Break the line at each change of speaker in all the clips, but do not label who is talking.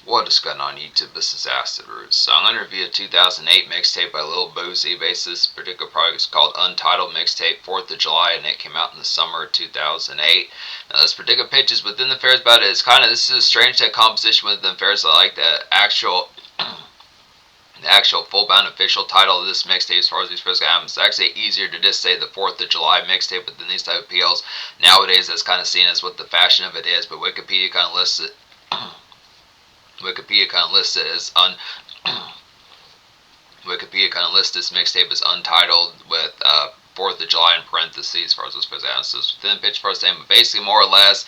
What is going on YouTube? This is Acid Roots. So I'm going to review a 2008 mixtape by Lil Boosie. Basically, this particular project is called Untitled Mixtape 4th of July, and it came out in the summer of 2008. Now, this particular pitch is within the fairs about it. It's kind of, this is a strange type composition within the fairs. I like the actual full-bound official title of this mixtape as far as these first albums. It's actually easier to just say the 4th of July mixtape within these type of appeals. Nowadays, that's kind of seen as what the fashion of it is, but Wikipedia kind of lists it. Wikipedia kind of lists it as Wikipedia kind of lists this mixtape as untitled with 4th of July in parentheses as far as those presents. So it's within the pitch first name, but basically more or less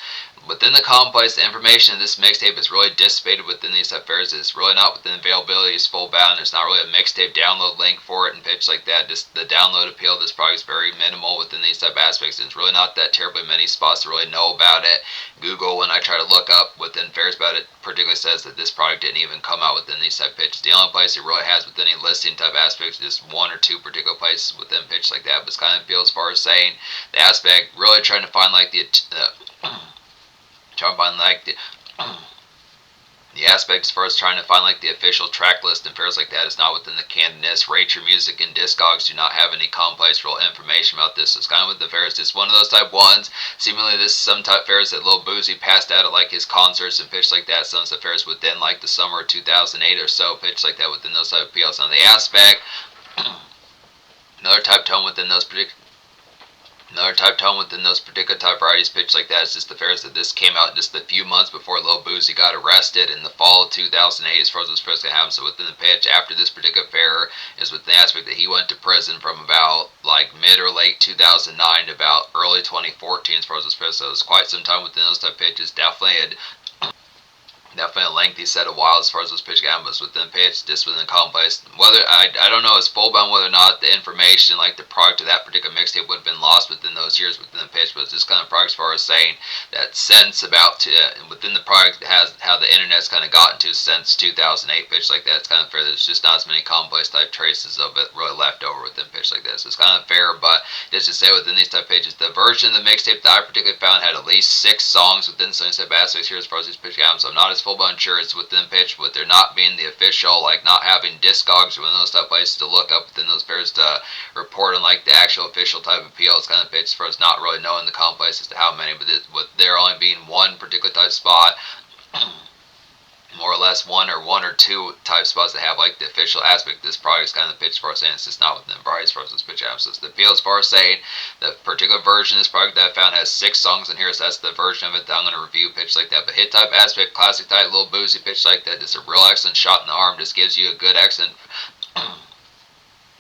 within the complex, the information in this mixtape is really dissipated within these affairs. It's really not within availability. It's full bound. There's not really a mixtape download link for it and pitch like that. Just the download appeal of this product is very minimal within these type of aspects. It's really not that terribly many spots to really know about it. Google, when I try to look up within fairs about it, particularly says that this product didn't even come out within these type of pitches. The only place it really has within any listing type aspects is just one or two particular places within pitch like that. But it's kind of appeals as far as saying the aspect, really trying to find like the aspect as far as trying to find like the official track list and fairs like that is not within the candidness. Rate Your Music and Discogs do not have any complex real information about this. So it's kind of with the fairs. It's one of those type ones. Seemingly this is some type fairs that Lil Boosie passed out at like his concerts and pitch like that. Some of the fairs within like the summer of 2008 or so, pitch like that within those type of appeals. On the aspect, another type tone within those particular type varieties pitch like that is just the fairs that this came out just a few months before Lil Boosie got arrested in the fall of 2008 as far as this first going to happen. So within the pitch after this particular fair is with the aspect that he went to prison from about like mid or late 2009 to about early 2014 as far as this first. So it's quite some time within those type of pitches. Definitely a lengthy set of while as far as those pitch gambas within pitch, just within the complex. Whether I don't know, it's full bound whether or not the information, like the product of that particular mixtape, would have been lost within those years within the pitch. But it's just kind of product as far as saying that sense about within the product has how the internet's kind of gotten to since 2008 pitch like that. It's kind of fair. There's just not as many complex type traces of it really left over within pitch like this. So it's kind of fair, but just to say within these type pages, the version of the mixtape that I particularly found had at least 6 songs within some type aspects here as far as these pitch albums. So I'm not as full blown sure it's within pitch, with there not being the official, like not having Discogs or one of those type places to look up within those pairs to report on like the actual official type of appeal. It's kind of pitch as far as not really knowing the complex as to how many, but with there only being one particular type spot. More or less one or two type spots that have like the official aspect of this product is kind of the pitch as far as saying it's just not within the variety as far as this pitch emphasis. The appeal as far as saying the particular version of this product that I found has 6 songs in here, so that's the version of it that I'm going to review pitch like that. But hit type aspect, classic type, Lil Boosie pitch like that, just a real excellent shot in the arm, just gives you a good excellent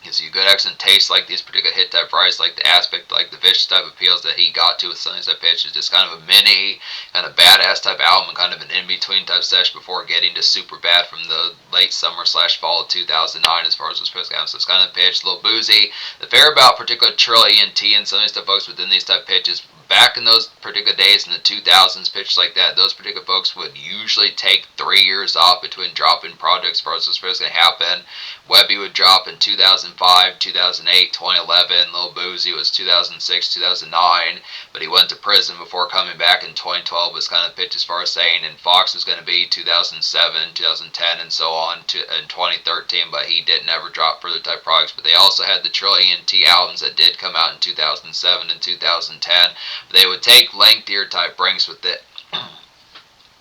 gives you a good excellent taste like these particular hit type varieties, like the aspect, like the vicious type appeals that he got to with some of these pitch is just kind of a mini, kind of badass type album, kind of an in-between type session before getting to super bad from the late summer / fall of 2009 as far as this first album. So it's kind of pitch, Lil Boosie. The fair about particular Trill ENT and some of these type folks within these type pitches, back in those particular days in the 2000s, pitch like that, those particular folks would usually take 3 years off between dropping projects as far as this first going to happen. Webby would drop in 2005, 2008, 2011. Lil Boosie was 2006, 2009, but he went to prison before coming back in 2012 was kind of pitch as far as saying, and Fox was going to be 2007, 2010, and so on in 2013, but he did never drop further type products. But they also had the Trill ENT albums that did come out in 2007 and 2010. They would take lengthier type breaks with it.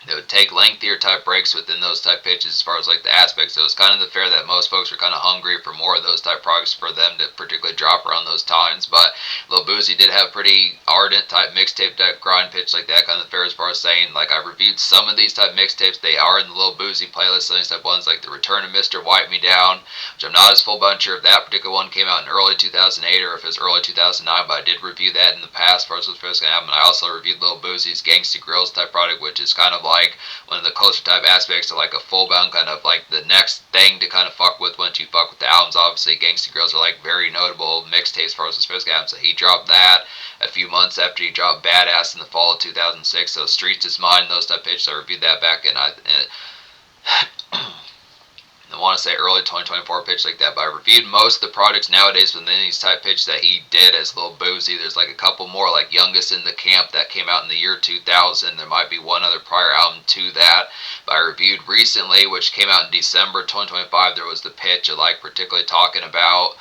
They would take lengthier type breaks within those type pitches as far as like the aspects. So it's kind of the fair that most folks are kind of hungry for more of those type products for them to particularly drop around those times. But Lil Boosie did have pretty ardent type mixtape type grind pitch like that, kind of the fair as far as saying, like I reviewed some of these type mixtapes. They are in the Lil Boosie playlist. Some of these type ones like The Return of Mr. Wipe Me Down, which I'm not as full bunch sure if that particular one came out in early 2008 or if it was early 2009, but I did review that in the past as far as what's first going to happen. I also reviewed Lil Boosie's Gangsta Grills type product, which is kind of like one of the closer type aspects to like a full bound kind of like the next thing to kind of fuck with once you fuck with the albums. Obviously, Gangsta Grills are like very notable mixtapes as far as the first album. So he dropped that a few months after he dropped Bad Azz in the fall of 2006. So Streets Is Mine, those type pitches, I reviewed that back in I want to say early 2024 pitch like that, but I reviewed most of the projects nowadays within these type pitch that he did as Lil Boosie. There's like a couple more, like Youngest in the Camp, that came out in the year 2000. There might be one other prior album to that, but I reviewed recently, which came out in December 2025. There was the pitch I like particularly talking about.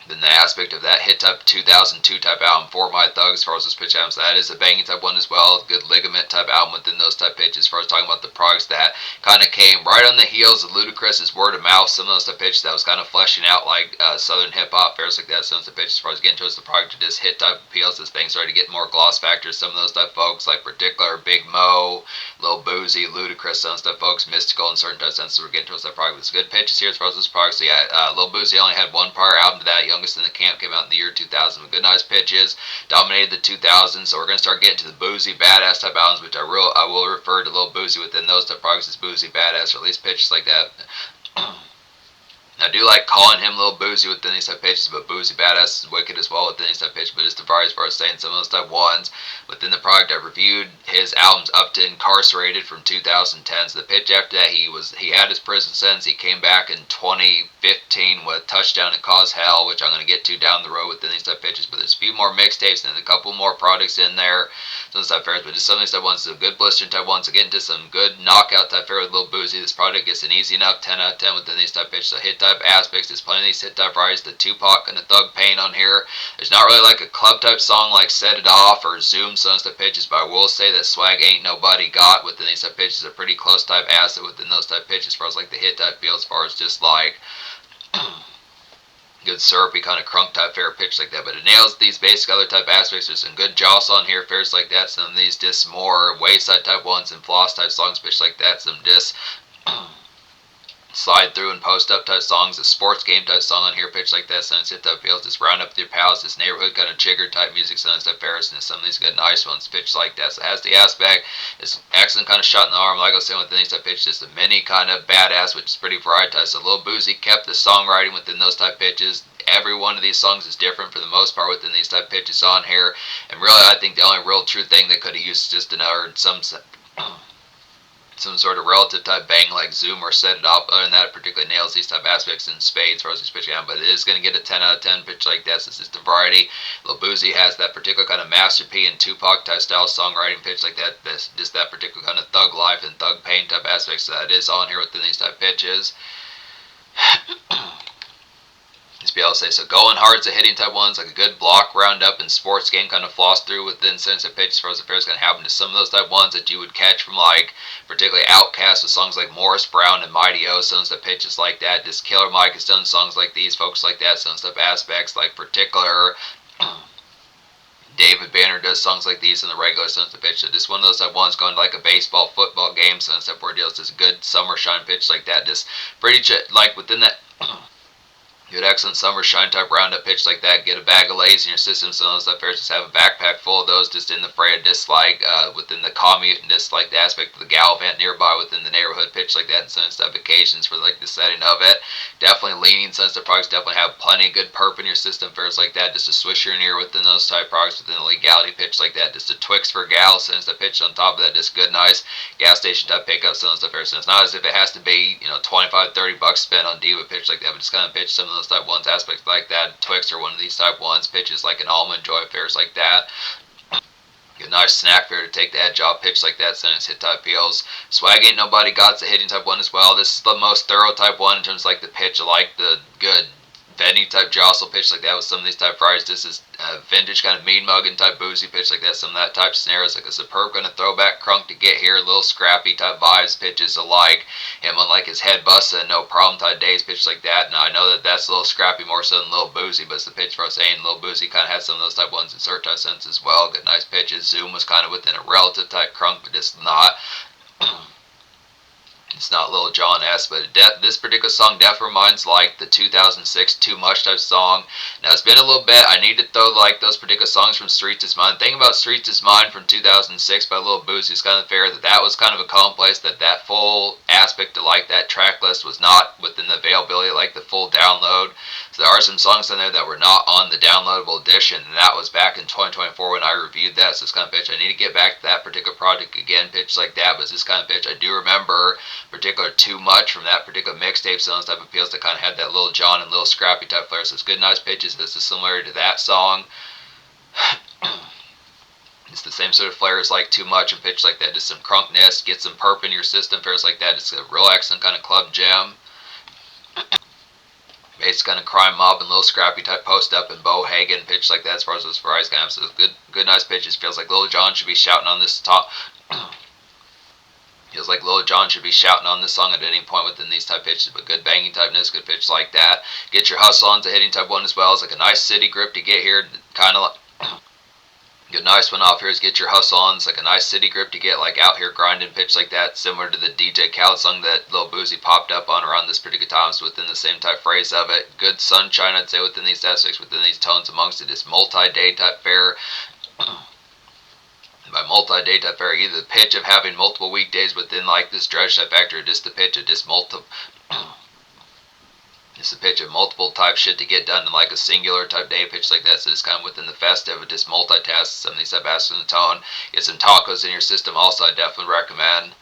Then the aspect of that hit type 2002 type album, For My Thugs, as far as those pitch albums, that is a banging type one as well. Good ligament type album within those type pitches. As far as talking about the products that kind of came right on the heels of Ludacris's word of mouth, some of those type pitches that was kind of fleshing out like Southern hip hop, fairs like that. Some of the pitches as far as getting towards the product to just hit type appeals as things started to get more gloss factors. Some of those type folks, like particular Big Mo, Lil Boosie, Ludacris, some stuff folks, Mystical, and certain type senses were getting towards that product. It's good pitches here as far as those products. So yeah, Lil Boosie only had one prior album to that. Youngest in the Camp came out in the year 2000 with good nice pitches, dominated the 2000s. So we're going to start getting to the Boosie Bad Azz type albums, which I will refer to Lil Boosie within those type products as Boosie Bad Azz, or at least pitches like that. I do like calling him Lil Boosie within these type pitches, but Boosie Bad Azz is wicked as well within these type pitches. But it's as far as saying some of those type ones within the product. I reviewed his albums up to Incarcerated from 2010. So the pitch after that, he had his prison sentence. He came back in 2015 with Touchdown and Cause Hell, which I'm going to get to down the road within these type pitches. But there's a few more mixtapes and a couple more products in there. Some of the type fairs, but just some of these type ones, a good blister type ones. To get into some good knockout type fair with Lil Boosie, this product gets an easy enough 10 out of 10 within these type pitches. So hit type aspects, there's plenty of these hit type varieties. The Tupac and the Thug Pain on here. There's not really like a club type song like Set It Off or Zoom, some type pitches, but I will say that Swag Ain't Nobody Got within these type pitches a pretty close type asset within those type pitches as far as like the hit type feel, as far as just like good syrupy kind of crunk type fair pitch like that. But it nails these basic other type aspects. There's some good joss on here, fairs like that. Some of these just more wayside type ones and floss type songs pitch like that. Some just slide through and post up type songs, a sports game type song on here, pitch like that, some hit type feels, just round up with your pals, this neighborhood kind of chigger type music, some type fairs, and some of these good nice ones, pitch like that. So it has the aspect, it's excellent kind of shot in the arm, like I was saying within these type pitches, just a mini kind of Bad Azz, which is pretty varietized. So Lil Boosie kept the songwriting within those type pitches. Every one of these songs is different for the most part within these type pitches on here, and really I think the only real true thing they could have used is just another some sort of relative type bang like Zoom or Set It Off. Other than that, it particularly nails these type aspects in spades for us pitching out, but it is going to get a 10 out of 10 pitch like that. So it's just a variety. Lil Boosie has that particular kind of Master P and Tupac type style songwriting pitch like that. That's just that particular kind of thug life and thug pain type aspects that is on here within these type pitches. Just be able to say, so going hard's a hitting type ones, like a good block roundup and sports game kind of floss through within sense of pitch as far as the fair is going to happen to some of those type ones that you would catch from like particularly Outkast with songs like Morris Brown and Mighty O, some stuff pitches like that. Just Killer Mike has done songs like these, folks like that, some stuff aspects like particular David Banner does songs like these in the regular sense of pitch. So just one of those type ones going to like a baseball, football game, some stuff where it deals just good summer shine pitch like that. Just pretty like within that good excellent summer shine type roundup pitch like that. Get a bag of Lays in your system. Some of those stuff just have a backpack full of those just in the fray of just like within the commute and just like the aspect of the gal vent nearby within the neighborhood pitch like that, and some stuff occasions for like the setting of it. Definitely leaning some stuff products definitely have plenty of good perp in your system, fairs like that. Just a swisher in here within those type products within the legality pitch like that. Just a Twix for gals, some stuff pitch on top of that. Just good nice gas station type pickup, some stuff fairs. So it's not as if it has to be 25-30 bucks spent on diva pitch like that, but just kind of pitch some of those type ones aspects like that. Twix are one of these type ones, pitches like an almond joy affairs like that. Get a nice snack fair to take the edge off, pitch like that, sentence hit type peels. Swag Ain't Nobody Got's a hitting type one as well. This is the most thorough type one in terms of like the pitch. I like the good venue type jostle pitch like that with some of these type fries. This is vintage kind of mean mugging type boozy pitch like that. Some of that type scenarios like a superb kind of throwback crunk to get here, a little scrappy type vibes pitches alike. Him on like his head busta and no problem type days pitch like that. Now I know that that's a little scrappy more so than Lil Boosie, but it's the pitch for us saying Lil Boosie kind of had some of those type ones in certain type sense as well. Good nice pitches. Zoom was kind of within a relative type crunk, but just not. It's not Lil Jon S, but this particular song definitely reminds like the 2006 Too Much type song. Now it's been a little bit. I need to throw like those particular songs from Streets Is Mine. The thing about Streets Is Mine from 2006 by Lil Boosie is kind of fair that was kind of a commonplace, that full aspect to like that track list was not within the availability, like the full download. So there are some songs on there that were not on the downloadable edition, and that was back in 2024 when I reviewed that. So it's kind of bitch, I need to get back to that particular project again, pitch like that. But it's this kind of bitch, I do remember particular Too Much from that particular mixtape. So those type of feels that kind of had that Lil Jon and Lil Scrappy type flair. So it's good, nice pitches. This is similar to that song. It's the same sort of flair as like Too Much and pitch like that. Just some crunkness, get some perp in your system, fairs like that. It's a real excellent kind of club gem. It's kind of Crime Mob and Lil Scrappy type post up and Bo Hagen pitch like that as far as those varieties kind of. So good nice pitches. Feels like Lil Jon should be shouting on this top. Feels like Lil Jon should be shouting on this song at any point within these type pitches, but good banging typeness, good pitch like that. Get your hustle on to hitting type 1 as well. It's like a nice city grip to get here, kind of like. Good nice one off here is Get Your Hustle On. It's like a nice city grip to get like out here grinding pitch like that, similar to the DJ Khaled song that Lil Boosie popped up on around this particular time. So within the same type phrase of it. Good sunshine, I'd say, within these aspects, within these tones amongst it. It's multi-day type fare. By multi-day type fare, either the pitch of having multiple weekdays within like this dredge type factor, or just the pitch of just multiple. It's a pitch of multiple type shit to get done in like a singular type day pitch like that. So it's kind of within the festive, but just multitask some of these type aspects in the tone. Get some tacos in your system also, I definitely recommend.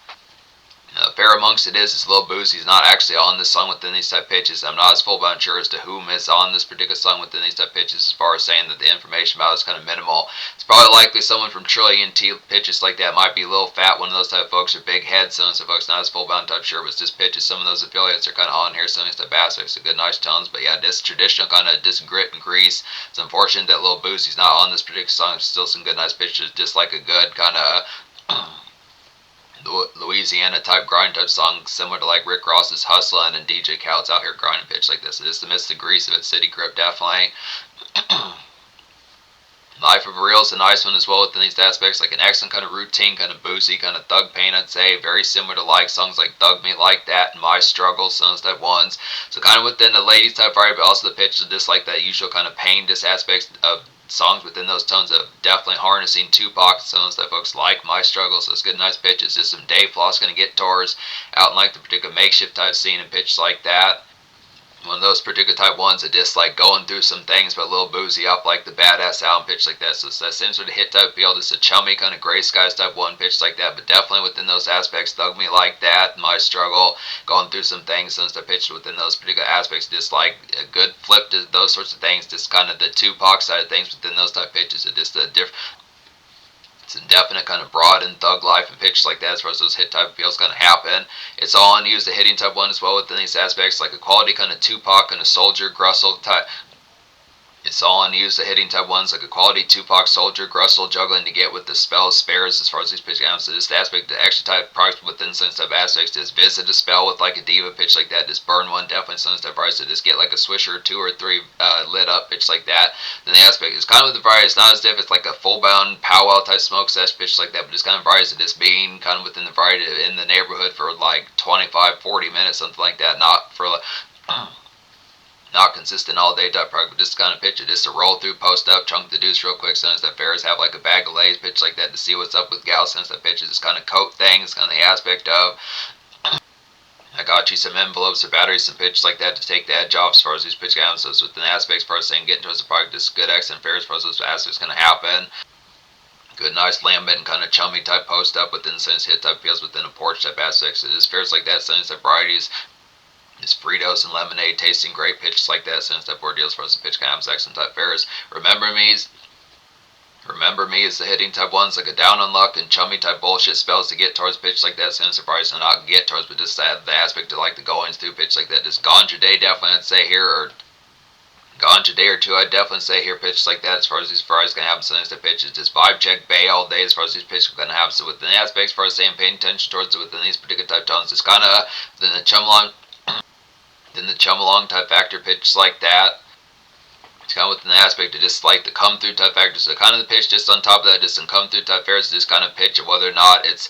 Fair amongst it is Lil Boosie's not actually on this song within these type pitches. I'm not as full-blown sure as to whom is on this particular song within these type pitches, as far as saying that the information about it is kind of minimal. It's probably likely someone from Trillion T pitches like that. Might be Lil Fat, one of those type of folks, or Big Head, some of those folks not as full-blown type sure, but it's just pitches. Some of those affiliates are kind of on here, some of these type aspects, so good nice tones. But yeah, this traditional kind of just grit and grease. It's unfortunate that Lil Boosie's not on this particular song. It's still some good nice pitches, just like a good kind of Louisiana type grind type song, similar to like Rick Ross's Hustlin' and DJ Khaled's out here grinding pitch like this. So just to miss the grease of it, city grip definitely. Life of Real is a nice one as well within these aspects, like an excellent kind of routine, kind of boozy, kind of thug pain, I'd say. Very similar to like songs like Thug Me Like That and My Struggle, songs type ones. So kind of within the ladies type variety, but also the pitch of this like that usual kind of pain, this aspects of songs within those tones of definitely harnessing Tupac songs that folks like My Struggle. So it's good nice pitches, just some Dave Floss kind of guitars out in like the particular makeshift type scene and pitch like that. One of those particular type ones that just like going through some things, but Lil Boosie up like the Bad Azz album pitch like that. So it's that same sort of hit type feel, just a chummy kind of gray skies type one pitch like that, but definitely within those aspects. Thug Me Like That, My Struggle, going through some things since I pitched within those particular aspects, just like a good flip to those sorts of things, just kind of the Tupac side of things within those type pitches. It just a different. It's a definite kind of broad and thug life and pitch like that as far as those hit type feels kind of happen. It's all unused, the hitting type one as well within these aspects, like a quality kind of Tupac kind of soldier, Grussel type. It's all unused, the hitting type ones, like a quality Tupac, Soldier, Grussel, juggling to get with the spells, spares as far as these pitch games. So this aspect, the extra type products within some type aspects, is visit a spell with like a diva pitch like that, just burn one, definitely some type price to just get like a swisher or 2 or 3 lit up pitch like that. Then the aspect is kind of with the variety, it's not as if it's like a full bound powwow type smoke sesh pitch like that, but it's kind of variety of just being kind of within the variety in the neighborhood for like 25, 40 minutes, something like that, not for like. Not consistent all day type product, but just kind of pitch it, just to roll through, post up, chunk the deuce real quick, since that fairs have like a bag of lays pitch like that to see what's up with gals, since that pitch is just kind of coat things, kind of the aspect of I got you some envelopes or batteries, some pitch like that to take the edge off as far as these pitch games. So it's within the aspects as far as saying getting towards the product, just good excellent fairs as far as those aspects going to happen. Good, nice lambent and kind of chummy type post up within the sense hit type feels within a porch type aspects. So just fairs like that, sense type varieties. It's Fritos and lemonade tasting great pitches like that, since that board deals for us, the pitch cams, excellent type fairs. Remember me is the hitting type ones, like a down on luck and chummy type bullshit spells to get towards pitch like that, since the price and not get towards, but just that the aspect of like the goings through pitch like that. Just ganja day definitely I'd say here, or ganja day or two I'd definitely say here pitch like that as far as these fries gonna happen. So the pitch is just vibe check bay all day as far as these pitches are gonna happen. So within the aspects as far as saying paying attention towards it within these particular type tones, it's kinda within the chum along type factor pitch like that. It's kind of within the aspect of just like the come through type factor. So kind of the pitch just on top of that, just some come through type fairs, just kind of pitch of whether or not it's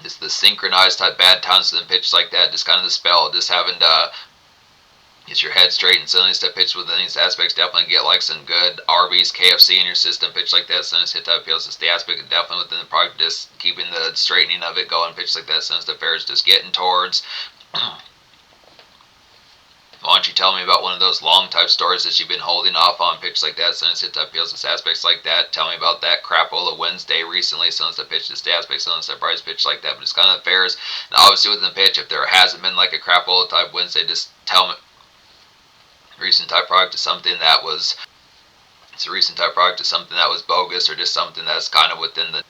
just the synchronized type bad times to the pitch like that, just kind of the spell, just having to Get your head straight and suddenly step pitch within these aspects. Definitely get like some good Arby's, KFC in your system. Pitch like that. Suddenly hit type appeals. It's the aspect of definitely within the product, just keeping the straightening of it going. Pitch like that. Suddenly step fair is just getting towards. Why don't you tell me about one of those long type stories that you've been holding off on? Pitch like that, since hit type appeals, aspects like that. Tell me about that crapola Wednesday recently, since the pitch this aspect, since the price pitch like that. But it's kind of fairs. And obviously within the pitch, if there hasn't been like a crapola type Wednesday, just tell me recent type product to something that was it's a recent type product to something that was bogus, or just something that's kind of within the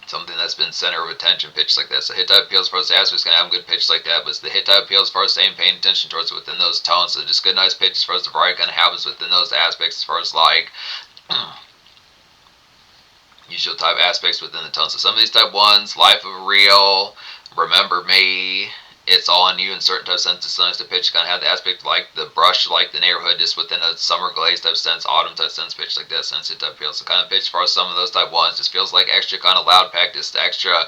something that's been center of attention. Pitch like that. So hit type appeals for us aspects gonna have a good pitch like that, but it's the hit type appeals for us saying paying attention towards it within those tones. So just good nice pitches for us the variety kind of happens within those aspects as far as like usual type aspects within the tone. So some of these type ones, life of real, remember me, it's all on you in certain type senses. Sometimes the pitch kind of have the aspect like the brush, like the neighborhood, just within a summer glaze type sense, autumn type sense, pitch like that, sense it type feels. So kind of pitch for some of those type ones just feels like extra kind of loud pack, just extra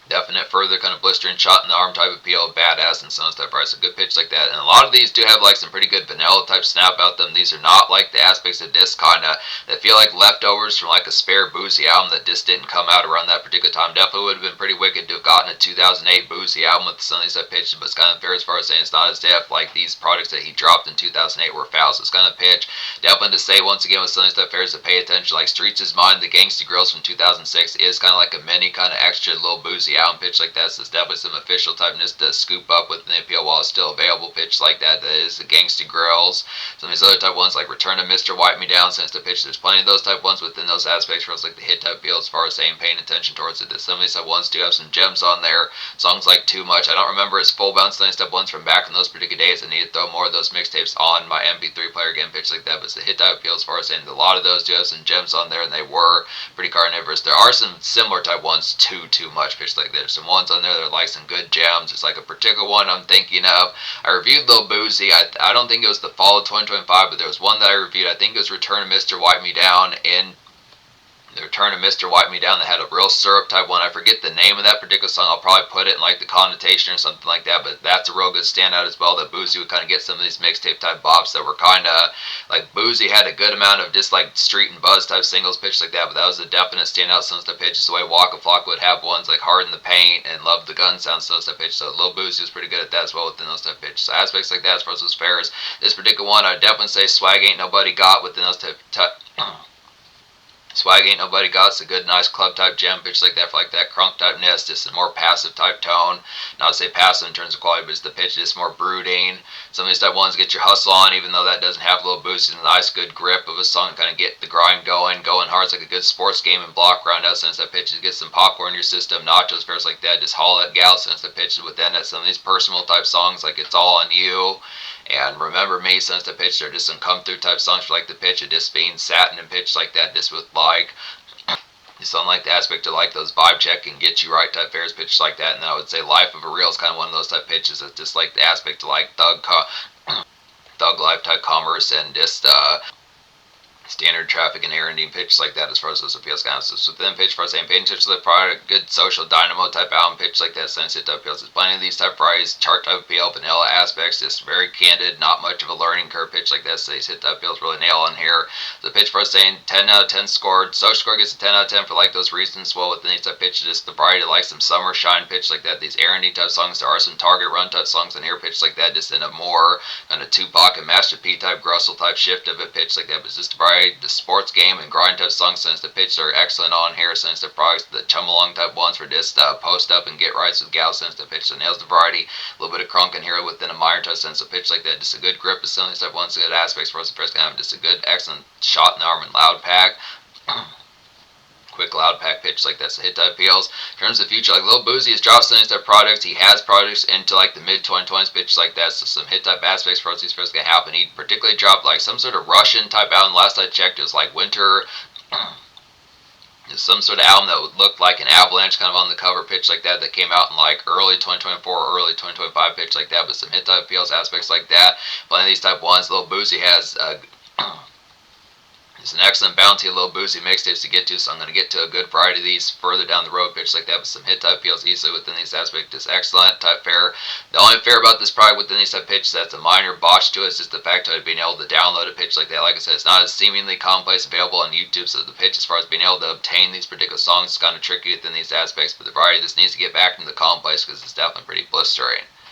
definite further kind of blistering shot in the arm type appeal, Bad Azz and Sons type price. A good pitch like that. And a lot of these do have like some pretty good vanilla type snap about them. These are not like the aspects of disc kind of that feel like leftovers from like a spare Boosie album that just didn't come out around that particular time. Definitely would have been pretty wicked to have gotten a 2008 Boosie album with some of these type pitches, but it's kind of fair as far as saying it's not as depth like these products that he dropped in 2008 were fouls. So it's kind of pitch. Definitely to say once again with some of these type fairs to pay attention, like Streets is Mine, the Gangsta Grills from 2006 is kind of like a mini kind of extra Lil Boosie album pitch like that. So it's definitely some official typeness to scoop up with the appeal while it's still available. Pitch like that is the Gangsta Grills. Some of these other type ones like Return to Mr. Wipe Me Down, since the pitch, there's plenty of those type ones within those aspects for us, like the hit type appeal as far as saying paying attention towards it. Some of these type ones do have some gems on there. Songs like Too Much, I don't remember its full bounce line step ones from back in those particular days. I need to throw more of those mixtapes on my MP3 player again, pitch like that. But it's the hit type appeal as far as saying a lot of those do have some gems on there, and they were pretty carnivorous. There are some similar type ones to Too Much, pitch like that. There's some ones on there that are like some good gems. It's like a particular one I'm thinking of. I reviewed Lil Boosie. I don't think it was the fall of 2025, but there was one that I reviewed. I think it was Return of Mr. Wipe Me Down, and the Return of Mr. Wipe Me Down that had a real syrup type one. I forget the name of that particular song. I'll probably put it in like the connotation or something like that, but that's a real good standout as well, that Boosie would kind of get some of these mixtape type bops that were kind of like Boosie had a good amount of just like street and buzz type singles pitched like that, but that was a definite standout since the pitch. The way Waka Flocka would have ones like Hard in the Paint and Love the Gun Sound, so that pitch. So Lil Boosie was pretty good at that as well within those type pitches. So aspects like that as far as those fairs. This particular one, I'd definitely say Swag Ain't Nobody Got within those type Swag Ain't Nobody Got. It's a good, nice club type gem pitch like that for like that crunk type nest. Just a more passive type tone. Not to say passive in terms of quality, but it's the pitch just more brooding. Some of these type ones get your hustle on, even though that doesn't have a little boost. It's a nice, good grip of a song to kind of get the grind going hard. It's like a good sports game and block round out since that pitches. Get some popcorn in your system, nachos, fairs like that. Just haul that gal since the pitches within it. Some of these personal type songs like It's All on You and Remember Me, since the pitch, they're just some come through type songs for like the pitch of just being satin and pitch like that, just with like just unlike the aspect of like those vibe check and get you right type fairs pitches like that. And then I would say Life of a Real is kind of one of those type pitches that's just like the aspect of like thug life type commerce and just standard traffic and erranding pitch like that as far as those appeals kind of. So within pitch for saying paying attention to the product, good social dynamo type album pitch like that, sensitive type appeals. There's plenty of these type varieties, chart type appeal, vanilla aspects, just very candid, not much of a learning curve pitch like that. So these hit type appeals really nail in here. The pitch for saying 10 out of 10 scored. Social score gets a 10 out of 10 for like those reasons. Well, within these type pitches, just the variety like some summer shine pitch like that. These erranding type songs, there are some target run type songs in here pitch like that, just in a more kind of Tupac and Master P type Grussel type shift of a pitch like that. But it's just the variety, the sports game and grind type songs, since the pitch are excellent on here, since the products, the chum along type ones for just post up and get rights with gals, since the pitch so nails the variety, a little bit of crunk in here within a minor touch, sense of pitch like that, just a good grip of some of these type ones, good aspects for us. The first kind of just a good excellent shot in the arm and loud pack. Quick loud pack pitch like that, so hit type appeals. In terms of the future, like Lil Boosie has dropped some of these type products. He has products into like the mid 2020s pitch like that, so some hit type aspects for us these first gonna happen. He particularly dropped like some sort of Russian type album. Last I checked, it was like winter. Some sort of album that would look like an avalanche kind of on the cover pitch like that came out in like early 2024 or early 2025 pitch like that, but some hit type appeals aspects like that. Plenty of these type ones. Lil Boosie has There's an excellent bounty of Lil Boosie mixtapes to get to, so I'm going to get to a good variety of these further down the road. Pitch like that with some hit type feels easily within these aspects. Just excellent type fare. The only fair about this product within these type pitches that's a minor botch to it is just the fact of being able to download a pitch like that. Like I said, it's not as seemingly commonplace available on YouTube, so the pitch as far as being able to obtain these particular songs is kind of tricky within these aspects. But the variety of this needs to get back into the commonplace because it's definitely pretty blistering.